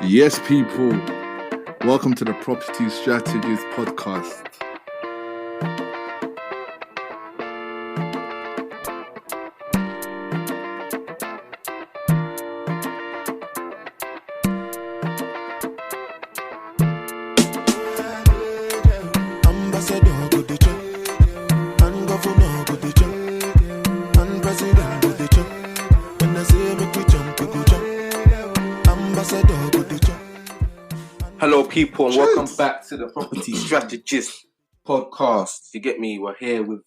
Yes, people. Welcome to the Property Strategist podcast. Hello, people, and welcome back to the Property Strategist podcast. You get me? We're here with,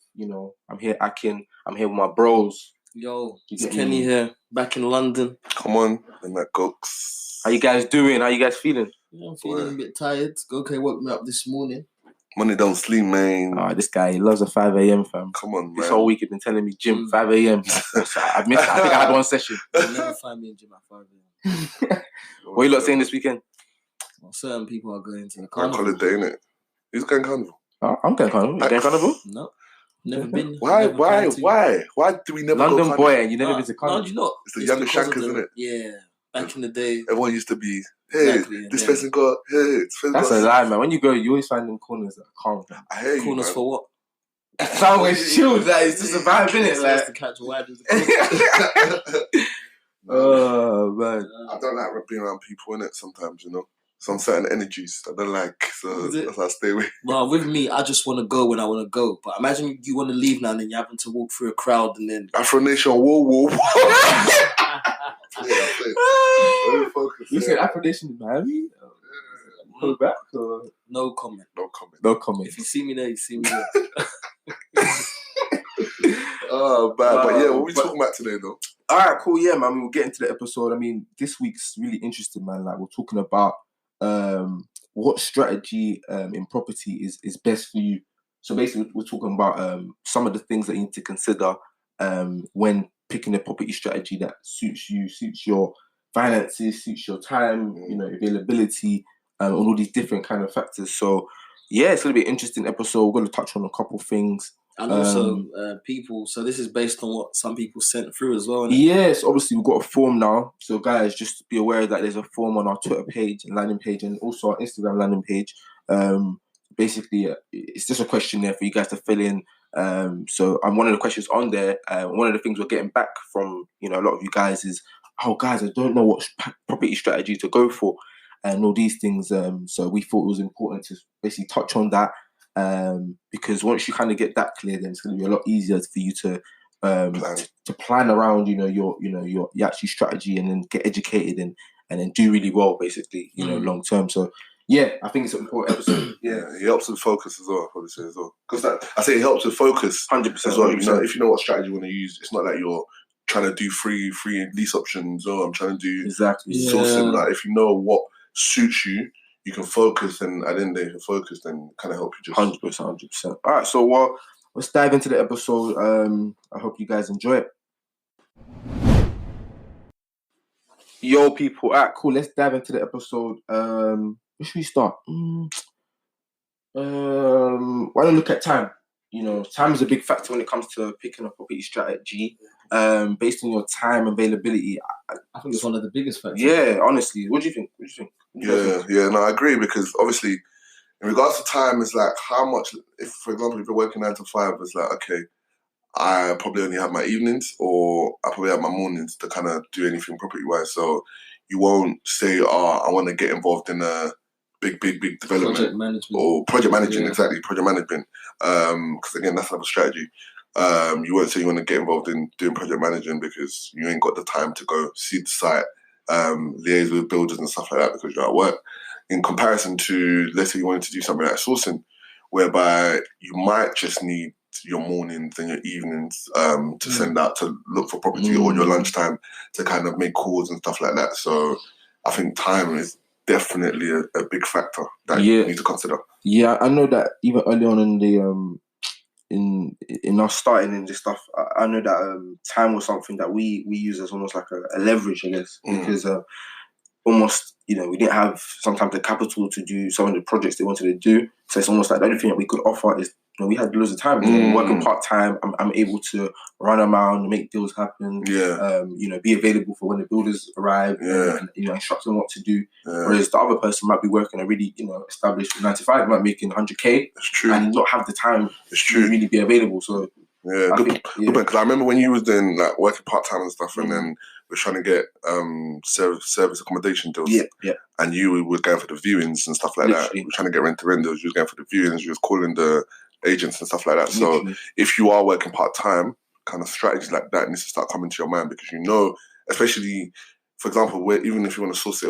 I'm here, Akin. I'm here with my bros. Yo, it's Kenny here, back in London. Come on, and that cooks. How you guys doing? How you guys feeling? Yeah, I'm feeling a bit tired. Okay, woke me up this morning. Money don't sleep, man. This guy, he loves a 5 a.m. fam. Come on, man. This whole week he's been telling me gym 5 a.m. I missed. I think I had one session. You'll never find me in gym at 5 a.m. What are you lot saying this weekend? Well, certain people are going to the Bank carnival. holiday, innit? Who's going carnival? I'm going carnival. You going carnival? No, never been. Why do we never London go carnival? boy, and you never been to No, carnival? you know. It's the younger because of shankers, isn't it? Yeah, back in the day. Everyone used to be, hey, Exactly, this yeah. person got, hey, this person That's got. a lie, man. When you go, you always find them corners that are calm. I hear you, Corners man. for what? It's always chilled. Like it's just a vibe, innit? Supposed Like, to catch a wide. oh man. I don't like being around people, innit, sometimes, Some certain energies I don't like, so Is it? that's why I stay away. Well, with me, I just want to go when I want to go. But imagine you want to leave now and then you're having to walk through a crowd and then... Afro Nation, whoa. Very focused. You said Affirmation in Miami? Go back or No comment. no comment? If you see me there, you see me there. Oh, bad. But yeah, what are we talking about today, though? All right, cool. Yeah, man. We'll get into the episode. I mean, this week's really interesting, man. Like, we're talking about what strategy in property is best for you. So basically, we're talking about some of the things that you need to consider when picking a property strategy that suits you, suits your finances, suits your time, availability, and all these different kind of factors. So yeah, it's gonna be an interesting episode. We're gonna touch on a couple things. And also, people, so this is based on what some people sent through as well. Isn't it? Yes, obviously we've got a form now. So guys, just be aware that there's a form on our Twitter page and landing page and also our Instagram landing page. Basically, it's just a questionnaire for you guys to fill in. So one of the questions on there, one of the things we're getting back from, a lot of you guys is, oh guys, I don't know what property strategy to go for and all these things. So we thought it was important to basically touch on that. Because once you kind of get that clear, then it's going to be a lot easier for you to plan around, your actual strategy and then get educated and then do really well, basically, long term. So yeah, I think it's an important episode. Yeah, it helps with focus as well, obviously, as well. Because I say it helps with focus 100% as well. If you know what strategy you want to use, it's not like you're trying to do free lease options or I'm trying to do Exactly. sourcing. Like, if you know what suits you, you can focus, and at the end of the day, if you focus, then kind of help you just 100%. All right, so let's dive into the episode. I hope you guys enjoy it. Yo, people. All right, cool. Let's dive into the episode. Where should we start? Why don't we look at time? Time is a big factor when it comes to picking a property strategy. Based on your time availability, I think it's one of the biggest factors. Yeah, honestly. What do you think? No, I agree, because obviously, in regards to time, it's like how much. If, for example, if you're working 9 to 5, it's like, okay, I probably only have my evenings, or I probably have my mornings to kind of do anything property wise. So you won't say, I want to get involved in a big development Project management. or project management. Exactly, project management. Because again, that's another strategy. You won't say you want to get involved in doing project management because you ain't got the time to go see the site, liaise with builders and stuff like that because you're at work. In comparison to, let's say you wanted to do something like sourcing, whereby you might just need your mornings and your evenings to send out to look for property, or your lunchtime to kind of make calls and stuff like that. So I think time is definitely a big factor that you need to consider. Yeah, I know that even early on in the in us starting in this stuff, I know that time was something that we use as almost like a leverage, I guess, because almost, we didn't have sometimes the capital to do some of the projects they wanted to do. So it's almost like the only thing that we could offer is we had loads of time. Working part time, I'm able to run around, make deals happen. Yeah. Be available for when the builders arrive. Yeah. And instruct them what to do. Yeah. Whereas the other person might be working a really established 9 to 5, might making 100K. It's true. And not have the time to really be available. So yeah, good point. Because I remember when you was doing like working part time and stuff, and then we're trying to get service accommodation deals. Yeah. And you were going for the viewings and stuff like that. We were trying to get rent to rent deals. You was going for the viewings. You was calling the agents and stuff like that. So if you are working part time, kind of strategies like that needs to start coming to your mind, because especially, for example, where even if you want to source it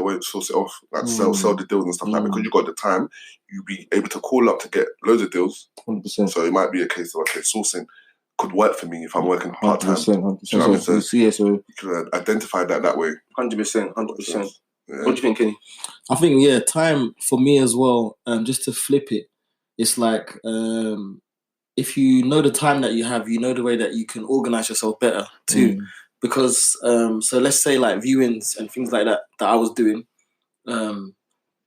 off, like sell the deals and stuff like that, because you got the time, you'll be able to call up to get loads of deals. 100%. So it might be a case of sourcing could work for me if I'm working part time. 100%. You know what I mean? So you can identify that way. 100%. Yeah. What do you think, Kenny? I think time for me as well. Just to flip it, it's like if you know the time that you have, you know the way that you can organize yourself better too. Because so let's say like viewings and things like that I was doing.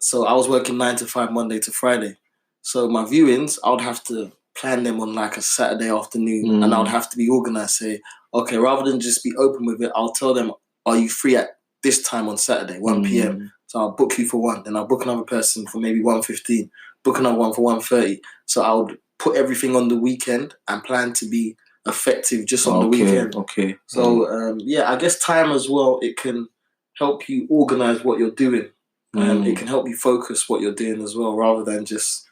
So I was working 9 to 5 Monday to Friday. So my viewings, I would have to plan them on like a Saturday afternoon, and I would have to be organized. Say, okay, rather than just be open with it, I'll tell them, are you free at this time on Saturday, 1 p.m. So I'll book you for 1, then I'll book another person for maybe 1:15, book another one for 1:30. So I would put everything on the weekend and plan to be effective just on the weekend. Okay. So I guess time as well, it can help you organize what you're doing. It can help you focus what you're doing as well, rather than just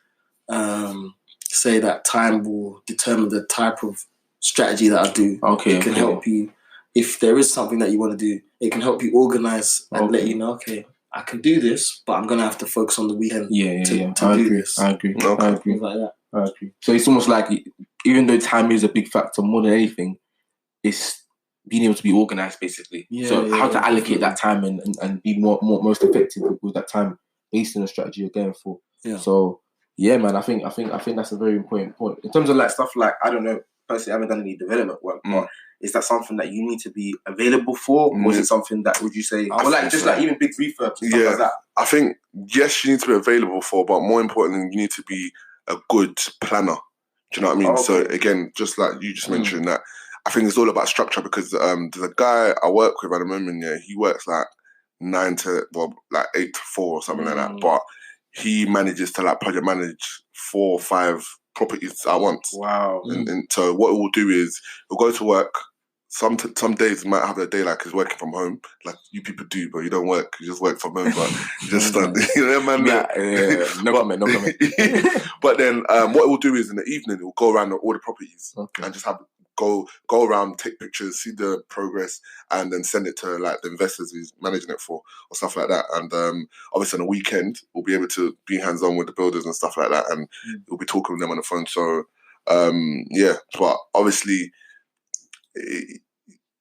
say that time will determine the type of strategy that I do. It can help you, if there is something that you want to do, it can help you organize and let you know, okay, I can do this, but I'm going to have to focus on the weekend to do this. I agree. Things like that. I agree. So it's almost like, even though time is a big factor, more than anything, it's being able to be organized, basically. How to allocate that time and be most effective with that time based on the strategy you're going for. Yeah. So yeah, man, I think that's a very important point. In terms of like stuff like, I don't know, personally, I haven't done any development work, but is that something that you need to be available for? Or is it something that, would you say, like even big refurbs and stuff like that? I think, yes, you need to be available for, but more importantly, you need to be a good planner. Do you know what I mean? So again, just like you just mentioned that, I think it's all about structure, because there's a guy I work with at the moment, he works like 8 to 4 or something like that, but he manages to like project manage 4 or 5 properties at once. Wow. And so what we'll do is we'll go to work. Some days you might have a day like he's working from home, like you people do, but you don't work. You just work from home, but you just man. No comment. But then what we'll do is in the evening we'll go around all the properties and just have go around, take pictures, see the progress, and then send it to like the investors who's managing it for, or stuff like that. And obviously on the weekend we'll be able to be hands on with the builders and stuff like that, and we'll be talking with them on the phone. So but obviously.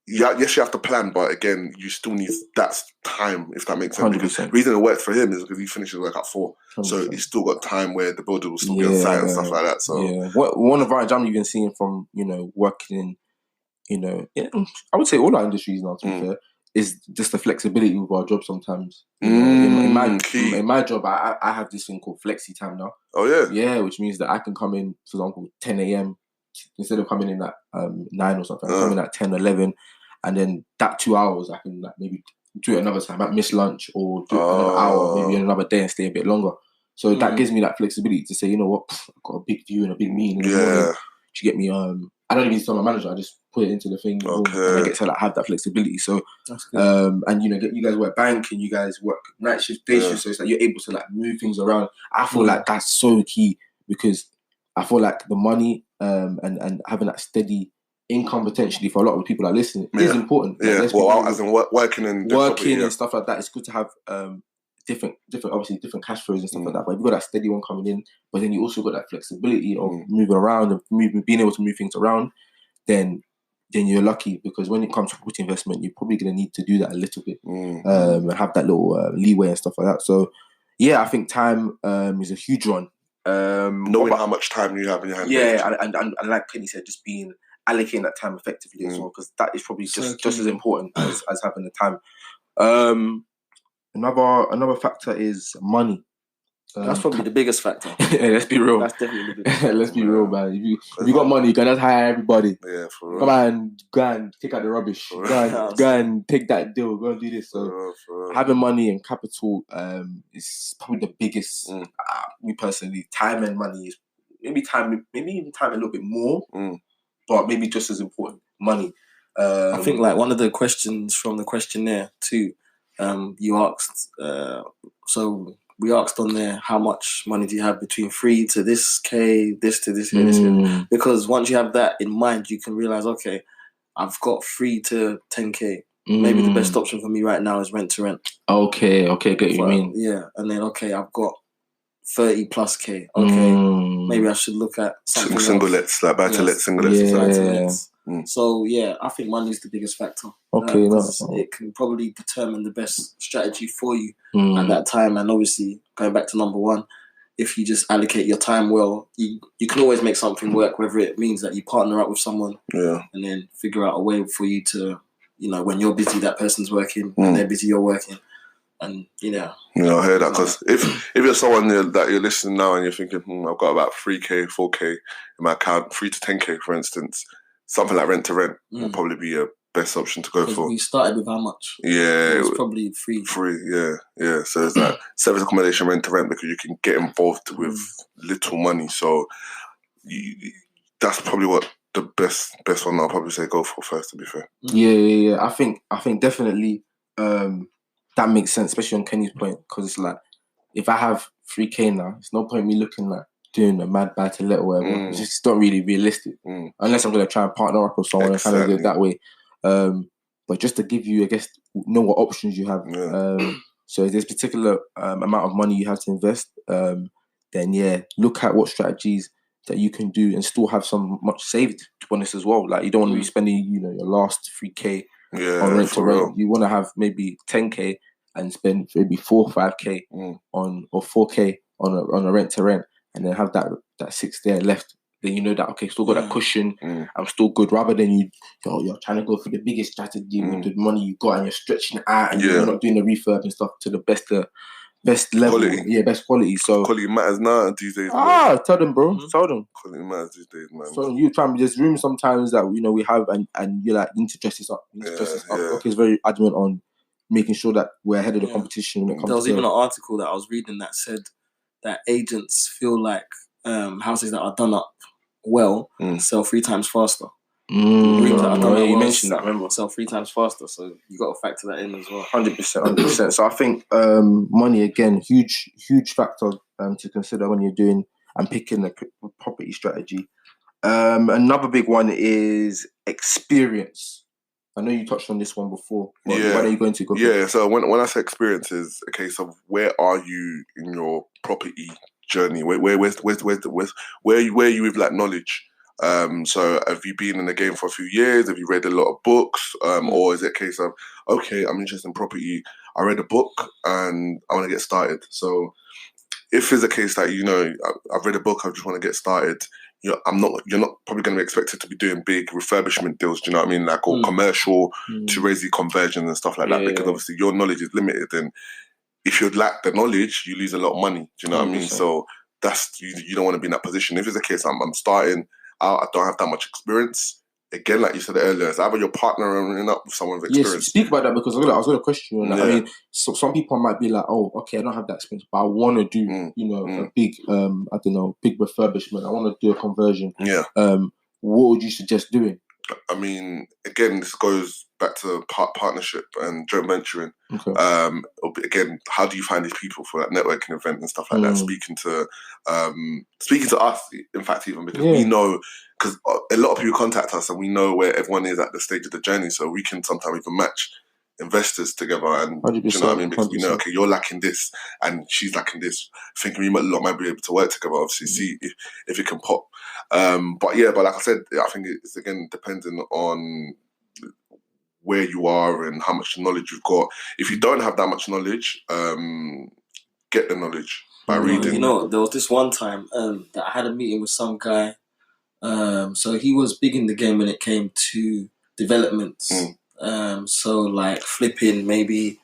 Yes, you have to plan, but again, you still need that time, if that makes sense. 100%. Because the reason it works for him is because he finishes work at 4, 100%. So he's still got time where the builder will still be on site and stuff like that. So one advantage I'm even seeing from working in I would say all our industries now, to be fair, is just the flexibility with our job sometimes. In my job, I have this thing called flexi time now. Oh yeah, which means that I can come in, for example, 10 a.m. instead of coming in at 9 or something. I come in at 10, 11, and then that 2 hours I can like maybe do it another time. I miss lunch or do it another hour, maybe another day, and stay a bit longer. So that gives me that flexibility to say, you know what, I've got a big view and a big meeting in the morning. You get me? I don't even tell my manager. I just put it into the thing, and I get to like have that flexibility. So, and you guys work bank and you guys work night shift, day shift. So it's like you're able to like move things around. I feel like that's so key, because I feel like the money and having that steady income potentially for a lot of the people that listen is important. Yeah, as in working and stuff like that. It's good to have different cash flows and stuff like that. But you've got that steady one coming in, but then you also got that flexibility of moving around and being able to move things around. Then you're lucky, because when it comes to property investment, you're probably going to need to do that a little bit and have that little leeway and stuff like that. So yeah, I think time is a huge one. Knowing how much time you have in your hands. Yeah, and like Kenny said, just allocating that time effectively as well, because that is probably just as important as having the time. Another factor is money. That's probably the biggest factor. Yeah, let's be real. That's definitely the biggest factor. Let's be real, man. If you got money, you can just hire everybody. Yeah, for real. Come on, go and take out the rubbish. Go and take that deal. Go and do this. So having money and capital is probably the biggest. Me personally, time and money is maybe even time a little bit more, but maybe just as important. Money. I think like one of the questions from the questionnaire too. You asked. So we asked on there, how much money do you have between 3 to this K, this to this K, this K? Because once you have that in mind, you can realize, okay, I've got 3 to 10K. Maybe the best option for me right now is rent to rent. Okay, get what you mean. Yeah, and then okay, I've got 30 plus K. Okay, maybe I should look at something singlets, like buy-to-let singlets. Yeah. So yeah, I think money is the biggest factor. Okay, it can probably determine the best strategy for you at that time. And obviously, going back to number one, if you just allocate your time well, you can always make something work. Whether it means that you partner up with someone, and then figure out a way for you to, when you're busy, that person's working, and they're busy, you're working. And I hear that, because if you're someone that you're listening now and you're thinking, I've got about 3K, 4K in my account, 3 to 10K, for instance, something like rent to rent will probably be a best option to go for. We started with how much? Yeah, it was probably 3. 3, yeah. So it's like service accommodation, rent to rent, because you can get involved with little money. So that's probably what the best one I'll probably say go for first. To be fair. Yeah. I think definitely. That makes sense, especially on Kenny's point, because it's like, if I have 3K now, it's no point me looking like doing a mad buy-to-let or whatever. It's just not really realistic, unless I'm going to try and partner up with someone and kind of do it that way. But just to give you, I guess, know what options you have. So if there's particular amount of money you have to invest, then look at what strategies that you can do and still have some much saved, to be honest, as well. Like, you don't want to be spending, your last 3K on rent to rent. You want to have maybe 10K and spend maybe 4 or 5K on, or 4K on a rent to rent, and then have that 6 there left. Then you know that, okay, still got that cushion. I'm still good. Rather than you're trying to go for the biggest strategy with the money you got, and you're stretching it out, and you're not doing the refurb and stuff to the best level. Quality. Yeah, best quality. So quality matters now these days. Tell them, bro. Tell them. Quality matters these days, man. So you try, there's room sometimes that we have, and you're like, you need to dress this up. Okay, it's very adamant on making sure that we're ahead of the competition when it comes. There was even an article that I was reading that said that agents feel like houses that are done up well sell 3 times faster. You mentioned that, remember? Sell 3 times faster, so you got to factor that in as well. 100%. So I think money, again, huge factor to consider when you're doing and picking a property strategy. Another big one is experience. I know you touched on this one before. Why don't you go into it? So when I say experience, is a case of where are you in your property journey? Where are you with like knowledge? So have you been in the game for a few years? Have you read a lot of books? Or is it a case of, okay, I'm interested in property, I read a book and I want to get started. So if it's a case that, I've read a book, I just want to get started, you're not probably going to be expected to be doing big refurbishment deals, do you know what I mean? Like, or commercial to raise the conversion and stuff like that, because obviously your knowledge is limited, and if you lack the knowledge, you lose a lot of money, do you know what I mean? So that's, you don't want to be in that position. If it's a case I'm starting, I don't have that much experience. Again, like you said earlier, it's either you're partnering up with someone with experience. Yes, speak about that, because I was going to question you on that. Yeah. I mean, so some people might be like, oh, okay, I don't have that experience, but I want to do, a big, big refurbishment. I want to do a conversion. Yeah. What would you suggest doing? I mean, again, this goes back to partnership and joint venturing. Okay. Again, how do you find these people for that networking event and stuff like that? Speaking to us, in fact, even because we know, because a lot of people contact us and we know where everyone is at the stage of the journey, so we can sometimes even match investors together, and do you know what I mean? Because 100%. We know, okay, you're lacking this and she's lacking this, thinking we might be able to work together, obviously, see if it can pop. But like I said, I think it's again depending on where you are and how much knowledge you've got. If you don't have that much knowledge, get the knowledge by reading. There was this one time that I had a meeting with some guy. So he was big in the game when it came to developments. So like flipping maybe,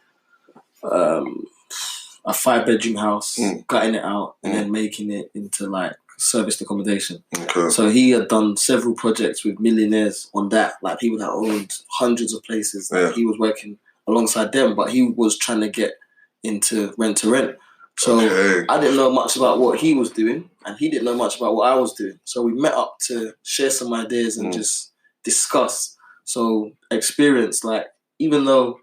I a 5-bedroom house, gutting it out, and then making it into like serviced accommodation. Okay. So he had done several projects with millionaires on that, like people that owned hundreds of places. Like he was working alongside them, but he was trying to get into rent to rent. So I didn't know much about what he was doing, and he didn't know much about what I was doing. So we met up to share some ideas and just discuss. So experience, like, even though,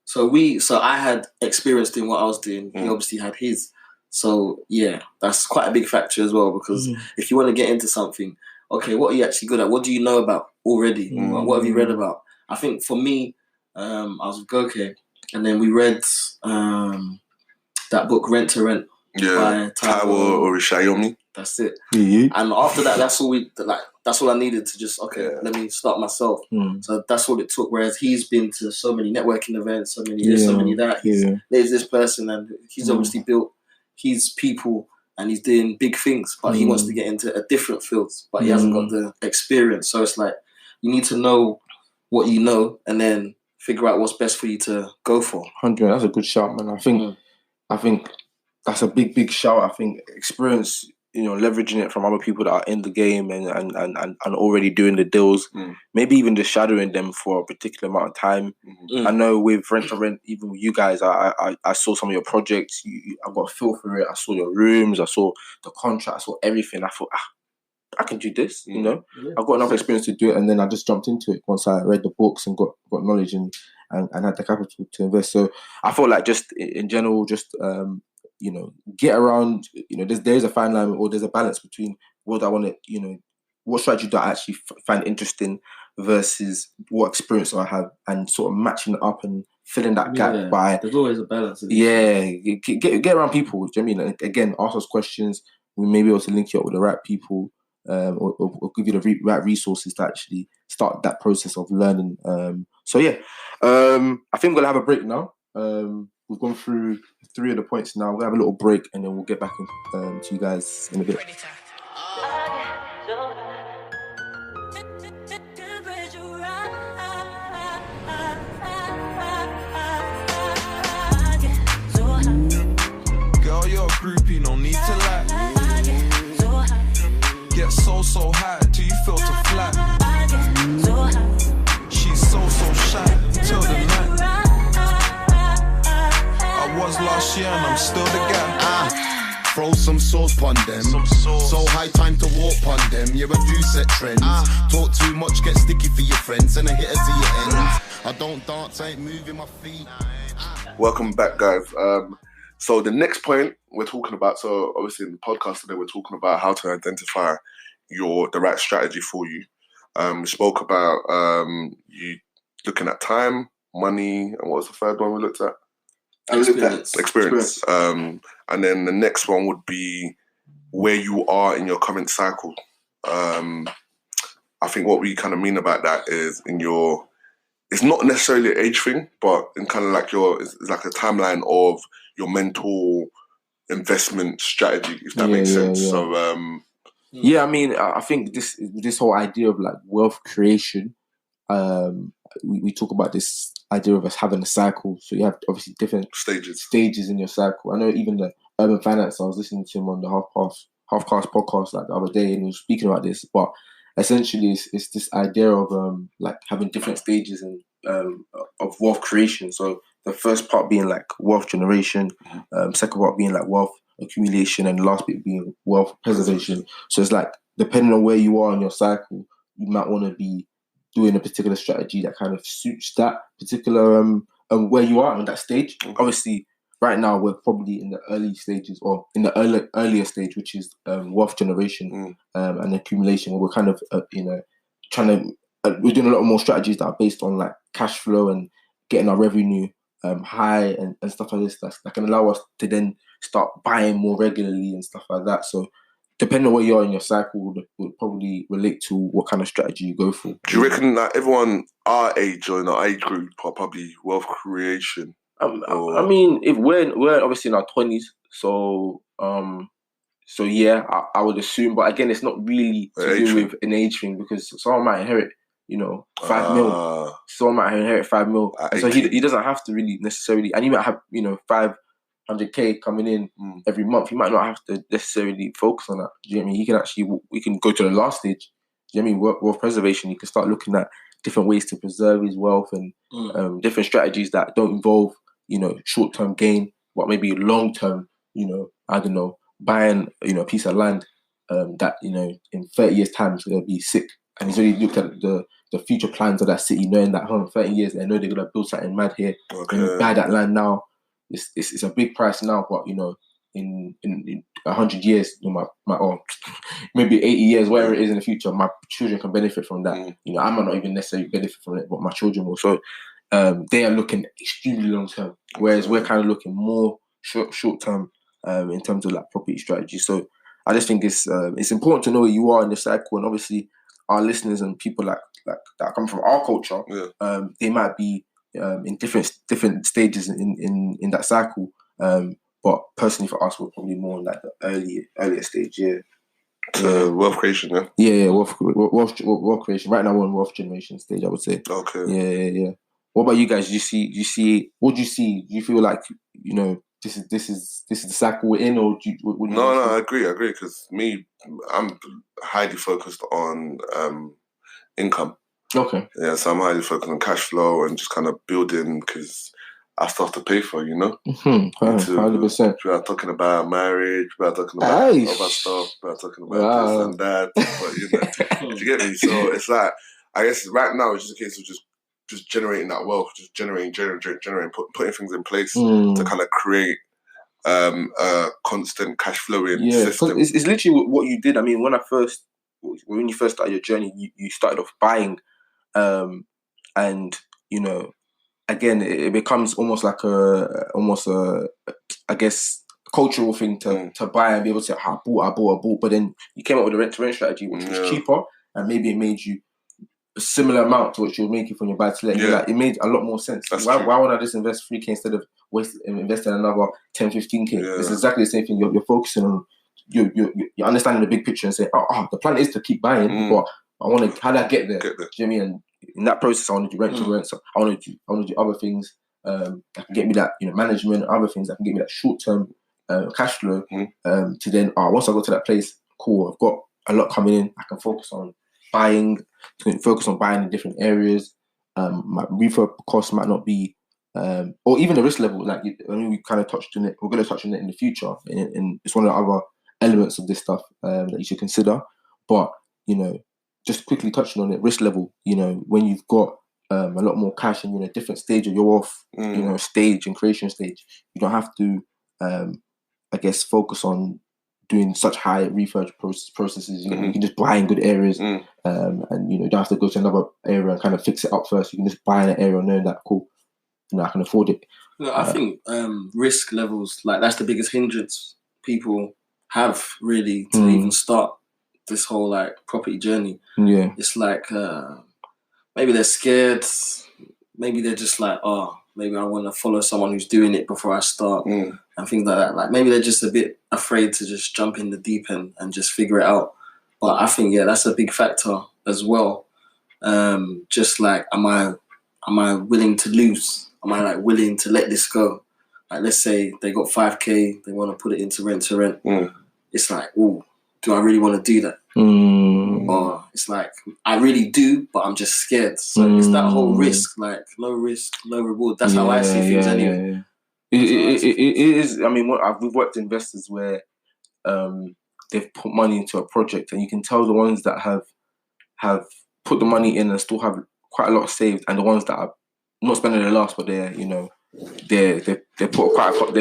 so I had experience doing what I was doing. He obviously had his. So yeah, that's quite a big factor as well, because if you want to get into something, okay, what are you actually good at? What do you know about already? What have you read about? I think for me, I was with Goke, and then we read that book Rent to Rent by Taiwo Orishayomi. That's it. And after that, that's all I needed to just let me start myself. So that's all it took. Whereas he's been to so many networking events, so many this, so many that. There's this person, and he's obviously built his people, and he's doing big things. But he wants to get into a different field, but he hasn't got the experience. So it's like you need to know what you know, and then figure out what's best for you to go for. 100. That's a good shout, man. I think that's a big shout. I think experience, leveraging it from other people that are in the game and already doing the deals, maybe even just shadowing them for a particular amount of time. I know with Rent to Rent, even with you guys, I saw some of your projects. I got a feel for it. I saw your rooms. I saw the contract. I saw everything. I thought, I can do this. I've got enough experience to do it, and then I just jumped into it once I read the books and got knowledge and had the capital to invest. So I felt like just in general, just get around. There's a fine line, or there's a balance between what I want to, what strategy do I actually find interesting versus what experience I have, and sort of matching it up and filling that gap by. There's always a balance. Get around people. Do you know what I mean? And again, ask us questions. We may be able to link you up with the right people. Or give you the right resources to actually start that process of learning. I think we're going to have a break now. We've gone through 3 of the points now. We'll have a little break, and then we'll get back to you guys in a bit. Girl, you're a groupie, no need to lie. Get so high till you feel to fly. She's so shy till the night. I was last year and I'm still the guy. Throw some sauce pon them. So high time to walk pon them. You do set trends. Talk too much, get sticky for your friends, and I hit it to your ends. I don't dance, I ain't moving my feet. Welcome back, guys. So the next point we're talking about, so obviously in the podcast today, we're talking about how to identify the right strategy for you. We spoke about you looking at time, money, and what was the third one we looked at? Experience. And then the next one would be where you are in your current cycle. I think what we kind of mean about that is it's not necessarily an age thing, but in kind of like it's like a timeline of your mental investment strategy, if that makes sense. Yeah. So, I mean, I think this whole idea of like wealth creation, we talk about this idea of us having a cycle. So you have obviously different stages in your cycle. I know even the Urban Finance, I was listening to him on the Half Cast podcast like the other day, and he was speaking about this. But essentially, it's this idea of like having different stages of wealth creation. So the first part being like wealth generation, second part being like wealth accumulation, and the last bit being wealth preservation. So it's like depending on where you are in your cycle, you might want to be doing a particular strategy that kind of suits that particular where you are on that stage. Obviously, right now we're probably in the early stages, or in the earlier stage, which is wealth generation and accumulation, where we're kind of we're doing a lot more strategies that are based on like cash flow and getting our revenue high and stuff like this that can allow us to then start buying more regularly and stuff like that. So depending on where you are in your cycle would probably relate to what kind of strategy you go for. Do you reckon that everyone our age or in our age group are probably wealth creation? I mean, if we're obviously in our 20s, so yeah, I would assume. But again, it's not really to do with an age thing, because someone might inherit, 5 mil. Someone might inherit 5 mil. So he doesn't have to really necessarily, and he might have, 5 100K coming in every month, he might not have to necessarily focus on that. Do you know what I mean? We can go to the last stage. Do you know what I mean? Wealth preservation. He can start looking at different ways to preserve his wealth and different strategies that don't involve, short-term gain, but maybe long-term, I don't know, buying, a piece of land that, in 30 years' time is going to be sick. And he's already looked at the future plans of that city, knowing that, 30 years, they know they're going to build something mad here. Okay. When you buy that land now, it's a big price now, but, in 100 years, or maybe 80 years, whatever it is in the future, my children can benefit from that. I might not even necessarily benefit from it, but my children will. So they are looking extremely long term, whereas we're kind of looking more short term in terms of like property strategy. So I just think it's important to know where you are in the cycle, and obviously our listeners and people like that come from our culture, they might be in different stages in that cycle. But personally, for us, we're probably more in like the earlier stage. Wealth creation, yeah. Yeah, wealth creation. Right now, we're in wealth generation stage, I would say. Okay. Yeah. What about you guys? Do you see? What do you see? Do you feel like this is the cycle we're in, or No, I agree. Because I'm highly focused on income. Okay. Yeah, so I'm highly focused on cash flow and just kind of building, because I have stuff to pay for, 100%. We are talking about marriage, we are talking about other stuff, we are talking about this and that. But, you get me? So it's like, I guess right now it's just a case of just generating that wealth, just generating, putting things in place to kind of create a constant cash flowing system. It's literally what you did. I mean, when you first started your journey, you started off buying, and again, it becomes almost like I guess, cultural thing to buy and be able to say, I bought. But then you came up with a rent-to-rent strategy, which was cheaper, and maybe it made you a similar amount to what you were making from your buy-to-let. Yeah. Like, it made a lot more sense. Why would I just invest 3K instead of investing another 10, 15K? Yeah. It's exactly the same thing. You're focusing on, you're understanding the big picture and saying, the plan is to keep buying, but I want to, how do I get there? Do you know what I mean? And in that process, I want to do rent-to-rent. So I want to do other things that can get me that, management, other things that can get me that short-term cash flow to then, once I go to that place, cool, I've got a lot coming in, I can focus on buying, in different areas. My refurb cost might not be, or even the risk level. Like, we kind of touched on it. We're going to touch on it in the future, and it's one of the other elements of this stuff that you should consider. But just quickly touching on it, risk level. When you've got a lot more cash and you're in a different stage of your wealth, stage and creation stage, you don't have to, I guess, focus on doing such high refurb processes. You can just buy in good areas, and you don't have to go to another area and kind of fix it up first. You can just buy in an area knowing that, cool, I can afford it. I think risk levels, like, that's the biggest hindrance people have, really, to even start this whole like property journey. Yeah, it's like maybe they're scared, maybe they're just like, maybe I want to follow someone who's doing it before I start, and things like that. Like, maybe they're just a bit afraid to just jump in the deep end and just figure it out. But I think, that's a big factor as well. Just like, am I willing to lose? Am I like willing to let this go? Like, let's say they got 5K, they want to put it into rent-to-rent. It's like, do I really want to do that? Or it's like, I really do, but I'm just scared. So it's that whole risk, like low risk, low reward. That's how I see things anyway. It is. I mean, we've worked with investors where they've put money into a project, and you can tell the ones that have put the money in and still have quite a lot saved, and the ones that are not spending their last, but they've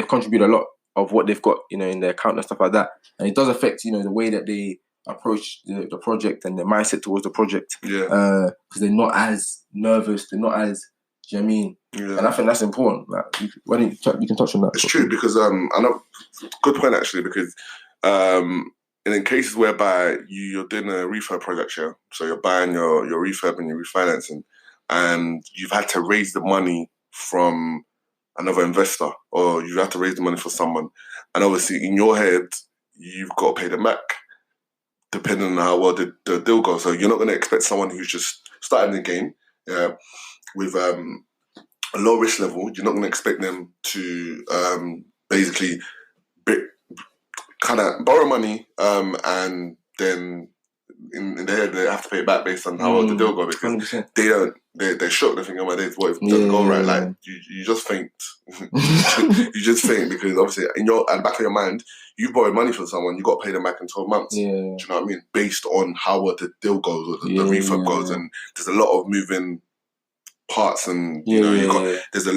contributed a lot of what they've got, in their account and stuff like that. And it does affect, the way that they approach the project and their mindset towards the project. Yeah. Because they're not as nervous, they're not as, do you know what I mean? Yeah. And I think that's important. Like, why don't you can touch on that? It's true, because I know, good point actually, because in cases whereby you're doing a refurb project, so you're buying your refurb and you're refinancing, and you've had to raise the money from another investor, or you have to raise the money for someone, and obviously in your head you've got to pay them back depending on how well the deal goes. So you're not going to expect someone who's just starting the game with a low risk level. You're not going to expect them to basically kind of borrow money, and then in their head they have to pay it back based on how well the deal go, because 100%. they're shocked. They're thinking, oh my days, what if it doesn't go right? Like you just think, you just think, because obviously at the back of your mind, you borrowed money from someone, you got to pay them back in 12 months. Yeah. Do you know what I mean? Based on how well the deal goes or the refurb goes, and there's a lot of moving parts, and there's a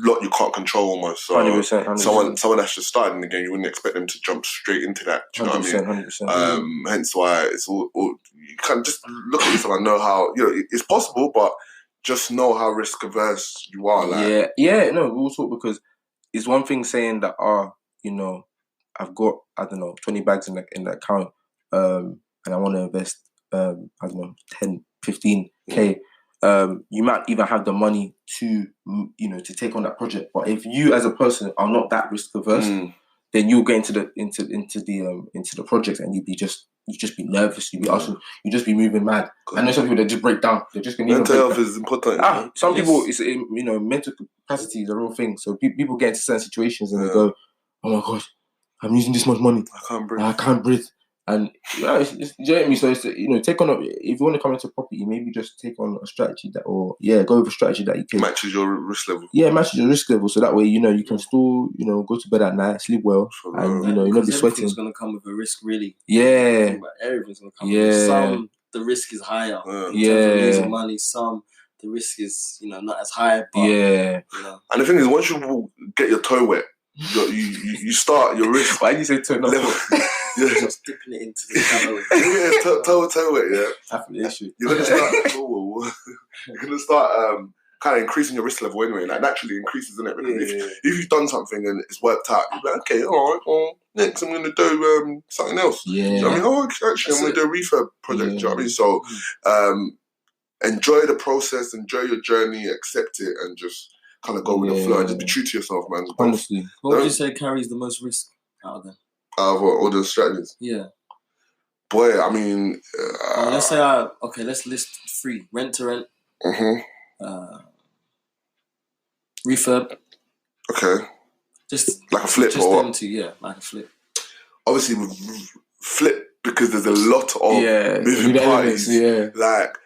lot you can't control almost. So 100%. someone that's just starting again, you wouldn't expect them to jump straight into that. Do you know what I mean? 100%. Hence why it's all you can just look at yourself and know how, it's possible, but just know how risk averse you are. Like, no, we all talk, because it's one thing saying that, I've got, I don't know, 20 bags in the account, and I want to invest, I don't know, 10, 15K. You might even have the money to take on that project, but if you as a person are not that risk averse, then you'll get into the project, and you just be nervous, you just be moving mad. I know some people that just break down. They're just gonna mental health is important. Some people, it's mental capacity is a real thing. So people get into certain situations and they go, "Oh my gosh, I'm using this much money. I can't breathe." And you know what I mean? So it's, take on if you want to come into property, maybe just take on a strategy go with a strategy that you can matches your risk level. Yeah, matches your risk level. So that way, you can still, go to bed at night, sleep well, and you're not be sweating. Everything's gonna come with a risk, really. Yeah. Everything's gonna come with a risk. Some the risk is higher. In terms of losing money. Some the risk is, not as high. But, And the thing is, once you get your toe wet, you start your risk. Why did you say toe level? Just dipping it into the shallow. toe wet, yeah. That's the issue. You're gonna start. You're gonna start kind of increasing your risk level anyway. Like, naturally increases, isn't it? Because if you've done something and it's worked out, you're like, okay, all right. Well, next I'm gonna do something else. Yeah. Do you know what I mean? Actually, I'm gonna do a refurb project. Do you know what I mean? So, enjoy the process, enjoy your journey, accept it, and just kind of go with the flow and just be true to yourself, man. Honestly, what would you say carries the most risk out of them? Out of all the strategies? Yeah. Boy, I mean... let's say, let's list 3. Rent to rent. Refurb. Okay. Just like a flip, just or them two, like a flip. Obviously, flip, because there's a lot of moving parties. Like,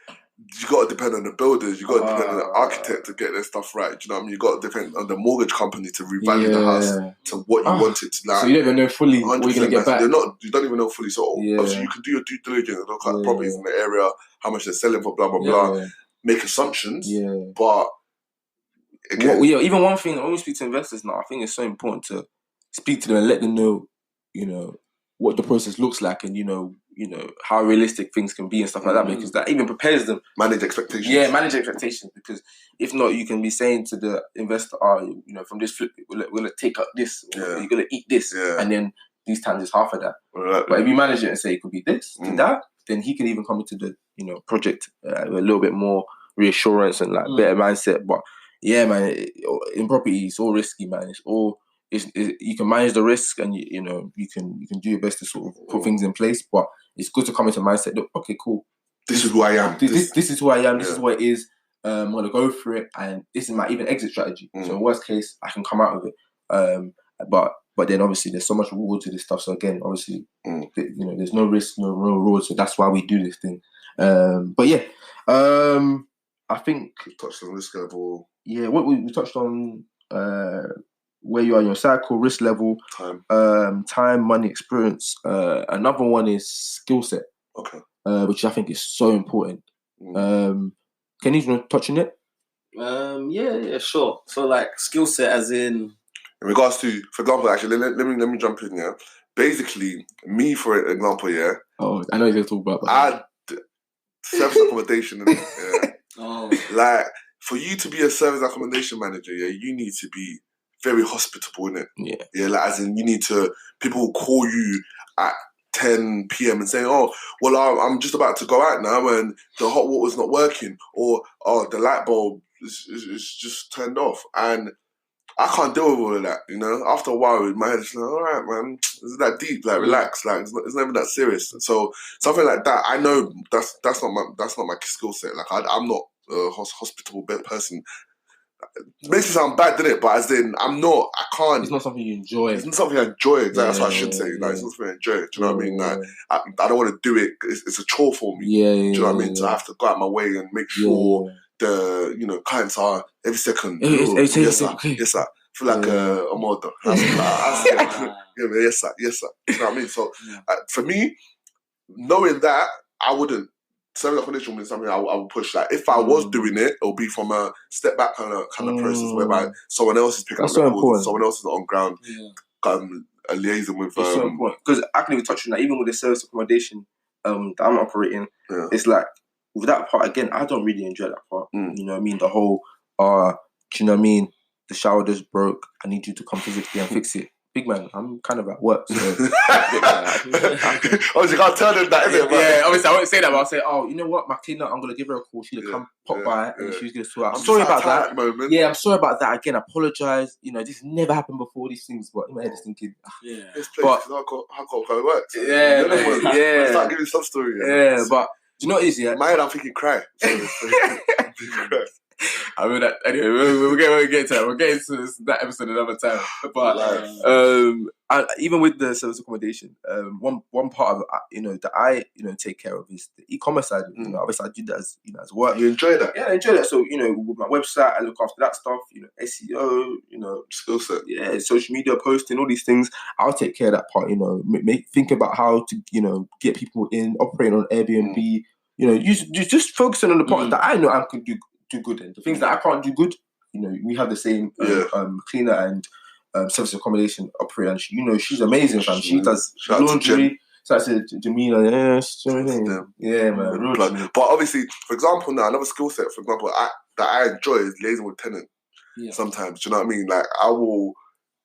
you got to depend on the builders, you got to depend on the architect to get their stuff right. Do you know what I mean? You got to depend on the mortgage company to revalue the house to what you want it to. Like, so you don't even know fully what you're going to get back. You don't even know fully. So obviously you can do your due diligence, look at properties in the area, how much they're selling for, blah, blah, blah. Make assumptions. But again... even one thing, when we speak to investors now, I think it's so important to speak to them and let them know, what the process looks like, and how realistic things can be and stuff like that, because that even prepares them. Manage expectations. Yeah, manage expectations, because if not, you can be saying to the investor, from this flip, we're going to take up this, you're going to eat this, and then these times it's half of that. Right. But if you manage it and say it could be this to that, then he can even come into the project with a little bit more reassurance and better mindset. But yeah, man, in property, it's all risky, man. It's all... you can manage the risk, and you can do your best to sort of put things in place, but it's good to come into mindset. Look, okay, cool. This is who I am. This is who I am. This is what it is. I'm gonna go for it, and this is my even exit strategy. So worst case, I can come out of it. But then obviously there's so much reward to this stuff. So again, obviously, there's no risk, no real reward. So that's why we do this thing. But yeah, I think we touched on risk level. Yeah, what we touched on. Where you are in your cycle, risk level, time, money, experience. Another one is skill set, which I think is so important. Can you touch on it? Yeah, sure. So like skill set, as in regards to, for example, actually, let me jump in here. Basically, me, for example, Oh, I know you're going to talk about that. I had service accommodation. Like, for you to be a service accommodation manager, you need to be very hospitable, innit? Yeah, like, as in, people will call you at 10 p.m. and say, oh, well, I'm just about to go out now and the hot water's not working, or, oh, the light bulb is just turned off. And I can't deal with all of that, After a while, my head's like, all right, man, it's that deep, like, relax, like, it's not even that serious. So something like that, I know that's not my skill set. Like, I'm not a hospitable person. It makes it sound bad, doesn't it? But as in, I can't. It's not something you enjoy. It's not something I enjoy. Exactly. That's what I should say. Like, it's not something I enjoy. Do you know what I mean? Like, I don't want to do it. It's a chore for me. Do you know what I mean? So I have to go out my way and make sure the clients are every second. Yes, sir. Yes, sir. Feel like a model. Yes, sir. Yes, sir. You know what I mean? So for me, knowing that, I wouldn't. Service accommodation would be something I would push. Like if I was doing it, it'll be from a step back kind of process whereby someone else is picking up the calls, someone else is on ground, liaising with. It's so important because I can even touch on that. Even with the service accommodation that I'm operating, it's like with that part again. I don't really enjoy that part. You know what I mean? The whole, do you know what I mean? The shower just broke. I need you to come physically and fix it. Big man, I'm kind of at work, so obviously you can't tell them that, innit? Yeah, obviously I won't say that, but I'll say, oh, you know what, my cleaner, I'm gonna give her a call. She'll come pop by and she was gonna sort out. I'm sorry about that. I'm sorry about that. Again, I apologise. You know, this never happened before. These things, but in my head, just thinking, this place, how it works. Start giving some story. But do you know what it is? In my head, I'm thinking cry. I mean that anyway. We'll get to that. We'll get into that episode another time. But even with the service accommodation, one part of it, that I take care of is the e-commerce side. Obviously I do that as work. You enjoy that? Yeah, I enjoy that. So with my website, I look after that stuff. SEO. Skill set. Yeah, social media posting, all these things. I'll take care of that part. Think about how to get people in, operating on Airbnb. You just focusing on the part that I know I can do good in. The things that I can't do good, we have the same cleaner and service accommodation operator. And she's amazing, fam. She does laundry. So I said, Jamila, yeah, man. But obviously, for example, now another skill set, for example, that I enjoy is liaising with tenants. Yeah. Sometimes, do you know what I mean? Like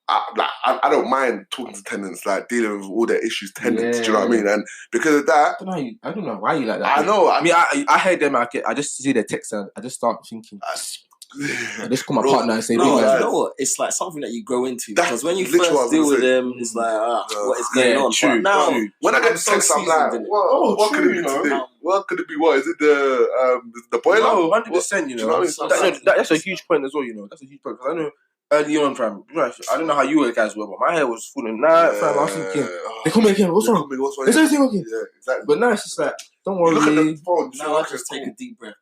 I don't mind talking to tenants, like dealing with all their issues, tenants. Do you know what I mean? And because of that, I don't know why you like that. I know. I mean, I heard them. I just see their text and I just start thinking. I just call my partner and say, "No, you know what? It's like something that you grow into because when you first deal with them, it's like, what is going on?" True. Now, when I get text, I'm like, "What could it be today? What could it be? What is it? The boiler?" No, 100%. You know, that's a huge point as well. That's a huge point because I know. Early on, fam, I don't know how you guys were, but my hair was falling. Fam, I was thinking, they come again. What's wrong? Is everything okay? Yeah, exactly. But now it's just like, don't worry. Look at the phone. Now I just take a deep breath.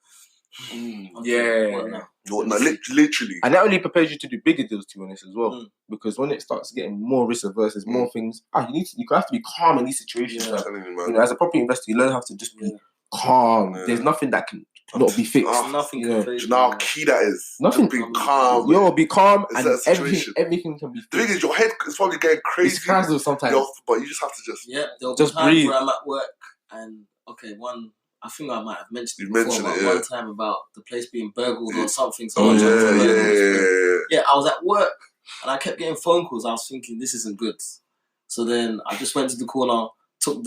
Literally. And that only prepares you to do bigger deals, to be honest, as well. Because when it starts getting more risk averse, there's more things. You have to be calm in these situations. As a property investor, you learn how to just be calm. There's nothing that can not be fixed. Nothing. Do you know how key that is? Nothing. Be calm. Be calm, and everything can be fixed. The thing is, your head is probably getting crazy. It's frazzled sometimes, but you just have to there'll just be times breathe. where I'm at work and I think I might have mentioned it before, one time about the place being burgled or something. I was at work and I kept getting phone calls. I was thinking this isn't good. So then I just went to the corner, took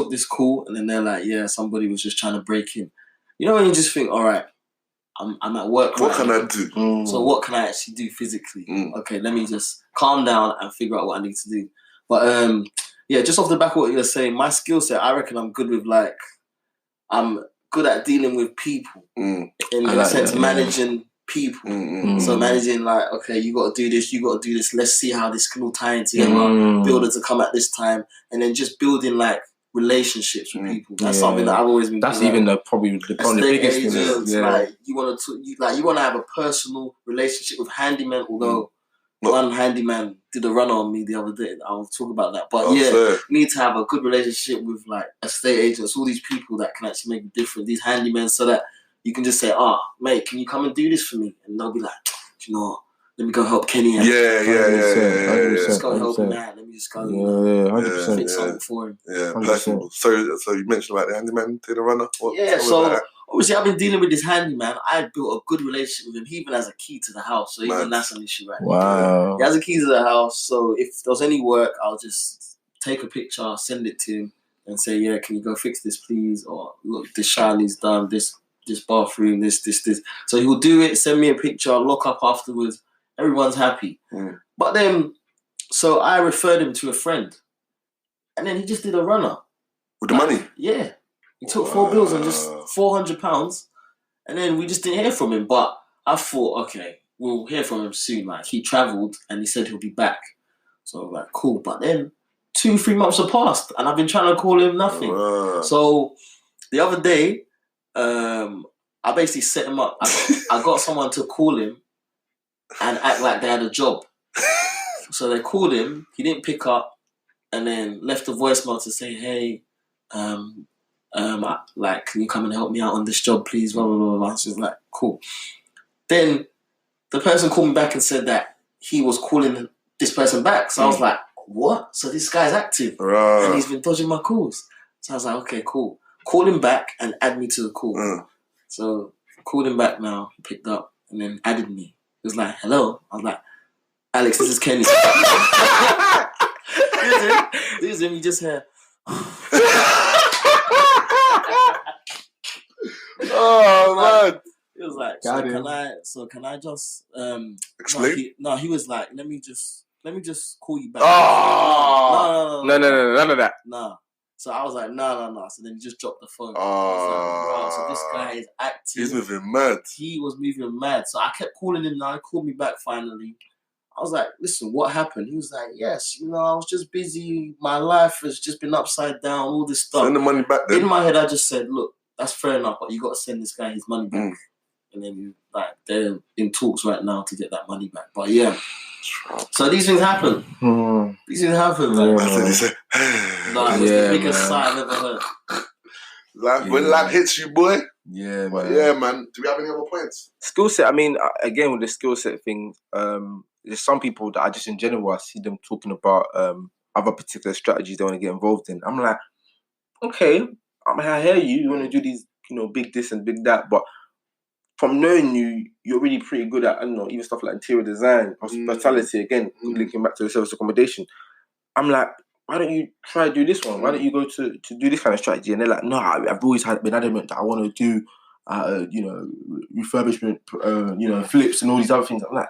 this call, and then they're like, "Yeah, somebody was just trying to break in." When you just think, all right, I'm at work. What can I do? So what can I actually do physically? Okay, let me just calm down and figure out what I need to do. But just off the back of what you're saying, my skill set, I reckon I'm good with I'm good at dealing with people in a sense, managing people. So managing okay, you got to do this, you got to do this. Let's see how this can all tie in together. Builder to come at this time, and then just building relationships with people. That's something that I've always been. That's even probably the biggest thing. You want to have a personal relationship with handyman. Although one handyman did a run on me the other day. I'll talk about that. But you need to have a good relationship with estate agents, all these people that can actually make a difference. These handymen, so that you can just say, mate, can you come and do this for me? And they'll be like, you know what? Let me go help Kenny out. Let's go help him out. Let me just go. 100%. Fix something for him. Yeah, personal. So you mentioned about the handyman did a runner. Obviously I've been dealing with this handyman. I built a good relationship with him. He even has a key to the house, so even that's an issue, right? Wow. He has a key to the house, so if there's any work, I'll just take a picture, send it to him, and say, "Yeah, can you go fix this, please?" Or look, this shower needs done. This bathroom, this. So he'll do it. Send me a picture. I'll lock up afterwards. Everyone's happy. But then, so I referred him to a friend, and then he just did a runner with the money. Yeah. He took 4 bills and just £400, and then we just didn't hear from him. But I thought, okay, we'll hear from him soon. Like, he travelled and he said he'll be back. So I'm like, cool. But then 2-3 months have passed and I've been trying to call him, nothing. So the other day, I basically set him up. I got someone to call him and act like they had a job. So they called him, he didn't pick up, and then left a voicemail to say, hey, can you come and help me out on this job, please? Blah, blah, blah, blah. So it's like, cool. Then the person called me back and said that he was calling this person back. So I was like, what? So this guy's active. And he's been dodging my calls. So I was like, okay, cool. Call him back and add me to the call. So I called him back now, he picked up, and then added me. He was like, hello. I was like, Alex, this is Kenny. This is him, you just hear. Oh, man. He was like, can I just explain? He was like, let me just call you back. No, none of that. Nah. So I was like, no. So then he just dropped the phone. I was like, so this guy is active. He's moving mad. He was moving mad. So I kept calling him now. He called me back finally. I was like, listen, what happened? He was like, yes, I was just busy. My life has just been upside down, all this stuff. Send the money back then. In my head, I just said, look, that's fair enough, but you got to send this guy his money back. And then, they're in talks right now to get that money back. But yeah. So these things happen. These things happen, man. It's the biggest sigh I've ever heard. When life hits you, boy. Yeah, but man. Yeah, man. Do we have any other points? Skill set. I mean, again, with the skill set thing, there's some people that I just in general, I see them talking about other particular strategies they want to get involved in. I'm like, okay, I hear you. You want to do these, big this and big that, but from knowing you, you're really pretty good at, I don't know, even stuff like interior design, hospitality, again, linking back to the service accommodation. I'm like, why don't you try to do this one? Why don't you go to do this kind of strategy? And they're like, no, I've always been adamant that I want to do, refurbishment, flips and all these other things. I'm like,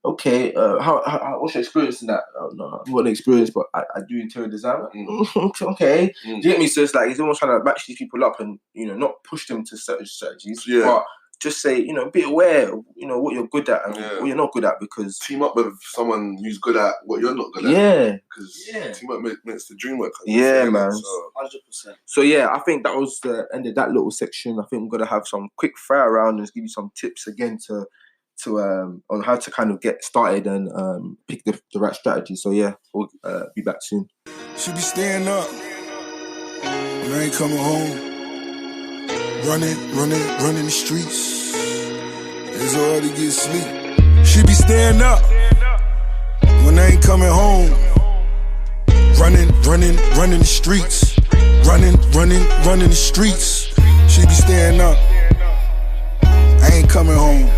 okay, what's your experience in that? No, I've got no experience, but I do interior design. Okay. Do you get me? So it's like, he's almost trying to match these people up and, not push them to certain strategies, but just say, be aware of, what you're good at and what you're not good at, because... Team up with someone who's good at what you're not good at. Yeah. Because team up makes the dream work. Yeah, man. 100%. So, yeah, I think that was the end of that little section. I think we're going to have some quick fire around and give you some tips again on how to kind of get started and pick the right strategy. So, yeah, we'll be back soon. She be staying up when I ain't coming home. Running the streets. It's hard to get sleep. She be staying up when I ain't coming home. Running the streets. Running the streets. She be staying up. I ain't coming home.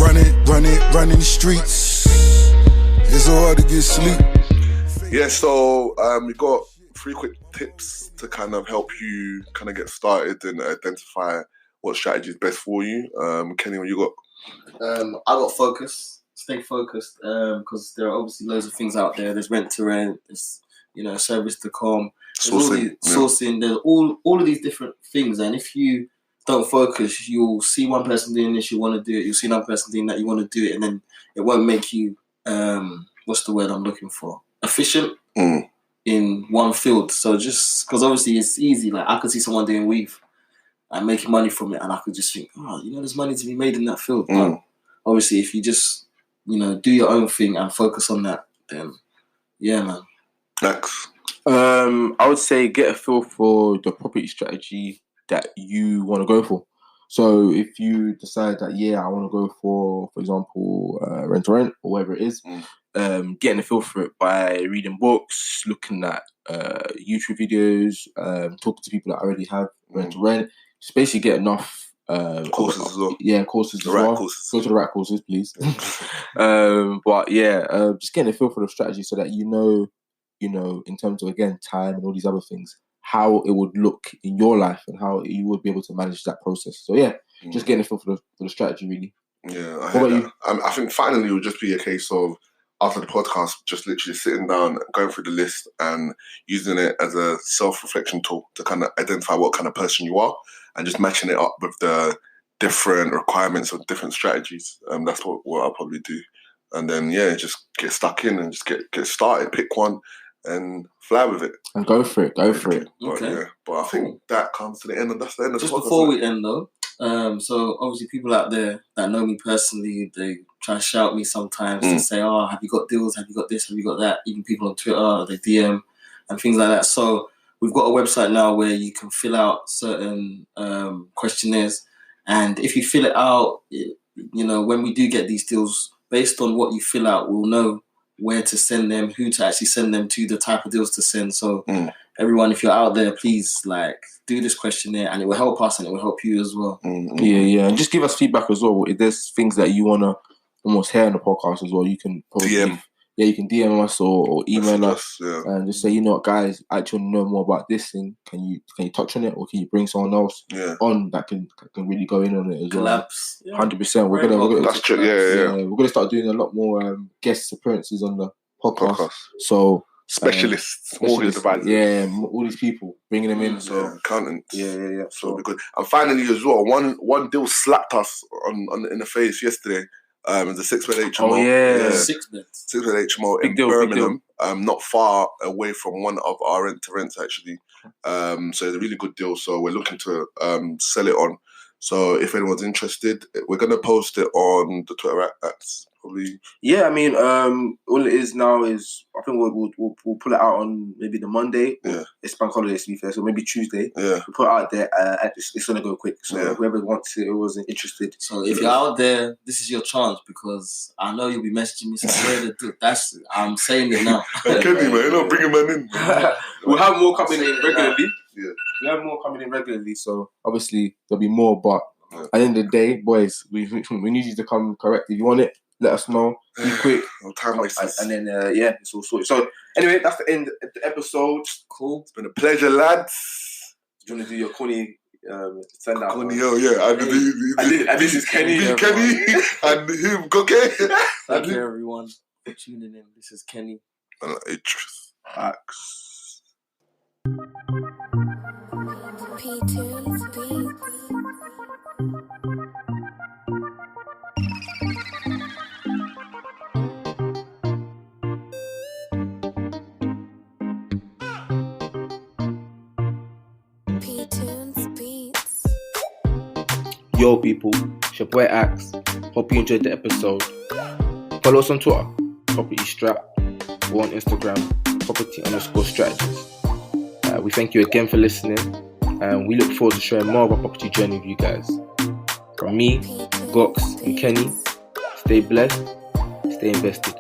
Running the streets. It's hard to get sleep. Yeah, so we got 3 quick tips to kind of help you kind of get started and identify what strategy is best for you. Kenny, what you got? I got focus. Stay focused, because there are obviously loads of things out there. There's rent to rent. There's service to com. Sourcing. There's all of these different things, and if you don't focus, you'll see one person doing this, you want to do it. You'll see another person doing that, you want to do it, and then it won't make you. What's the word I'm looking for? Efficient. In one field. So just because obviously it's easy, like I could see someone doing weave and making money from it, and I could just think, there's money to be made in that field. But obviously if you just do your own thing and focus on that, then yeah, man. Next, I would say get a feel for the property strategy that you want to go for. So if you decide that I want to go for example, rent to rent or whatever it is, getting a feel for it by reading books, looking at YouTube videos, talking to people that already have rent to rent. Just basically get enough courses as well. Yeah, courses the as right well. Courses. Go to the right courses, please. But yeah, just getting a feel for the strategy so that in terms of again time and all these other things, how it would look in your life and how you would be able to manage that process. So yeah, just getting a feel for the strategy really. Yeah, what about you? I think finally it would just be a case of after the podcast, just literally sitting down, going through the list and using it as a self-reflection tool to kind of identify what kind of person you are and just matching it up with the different requirements of different strategies. That's what I'll probably do. And then, just get stuck in and just get started, pick one and fly with it. And go for it. Okay. But I think that comes to the end, and that's the end of the podcast. Just before we end though, so obviously people out there that know me personally, they try to shout me sometimes to say, oh, have you got deals? Have you got this? Have you got that? Even people on Twitter, they DM and things like that. So we've got a website now where you can fill out certain questionnaires. And if you fill it out, when we do get these deals, based on what you fill out, we'll know where to send them, who to actually send them to, the type of deals to send. So everyone, if you're out there, please do this questionnaire, and it will help us and it will help you as well. Yeah. And just give us feedback as well. If there's things that you want to almost hear on the podcast as well, you can probably DM. Yeah, you can DM us or email us and just say, you know what, guys, I actually want to know more about this thing. Can you touch on it, or can you bring someone else on that can really go in on it as well? 100%. We're gonna that's true. Yeah. We're gonna start doing a lot more guest appearances on the podcast. So specialists, all these advisors, all these people, bringing them in. So accountants. Yeah. So it'll be good. And finally, as well, one deal slapped us in the face yesterday. The 6-bed HMO. Oh yeah, 6-bed. 6-bed HMO Big in deal, Birmingham. Not far away from one of our rent-to-rents actually. So it's a really good deal. So we're looking to sell it on. So if anyone's interested, we're gonna post it on the Twitter at probably. Yeah, I mean, all it is now is I think we'll pull it out on maybe the Monday. Yeah, it's bank holiday to be fair, so maybe Tuesday. Yeah, we'll put it out there. It's gonna go quick. So whoever wants it or wasn't interested. So if you're out there, this is your chance, because I know you'll be messaging me saying, I'm saying it now. Kenny, man, you're not bringing man in. We'll have more coming in regularly. Yeah. We have more coming in regularly, so obviously there'll be more. But at the end of the day, boys, we need you to come correct. If you want it, let us know. Be quick. No time wasters. And then it's all sorted. So anyway, that's the end of the episode. Cool. It's been a pleasure, lads. Do you want to do your corny send out? Corny, and this is Kenny. Kenny and him, okay? Thank you, everyone, for tuning in. This is Kenny. And Idris. Axe. P-Tunes Beats. P-Tunes Beats. Yo, people, it's your boy Axe. Hope you enjoyed the episode. Follow us on Twitter, Property Strap, or on Instagram, property_strategist. We thank you again for listening, and we look forward to sharing more of our property journey with you guys. From me, Gox, and Kenny, stay blessed, stay invested.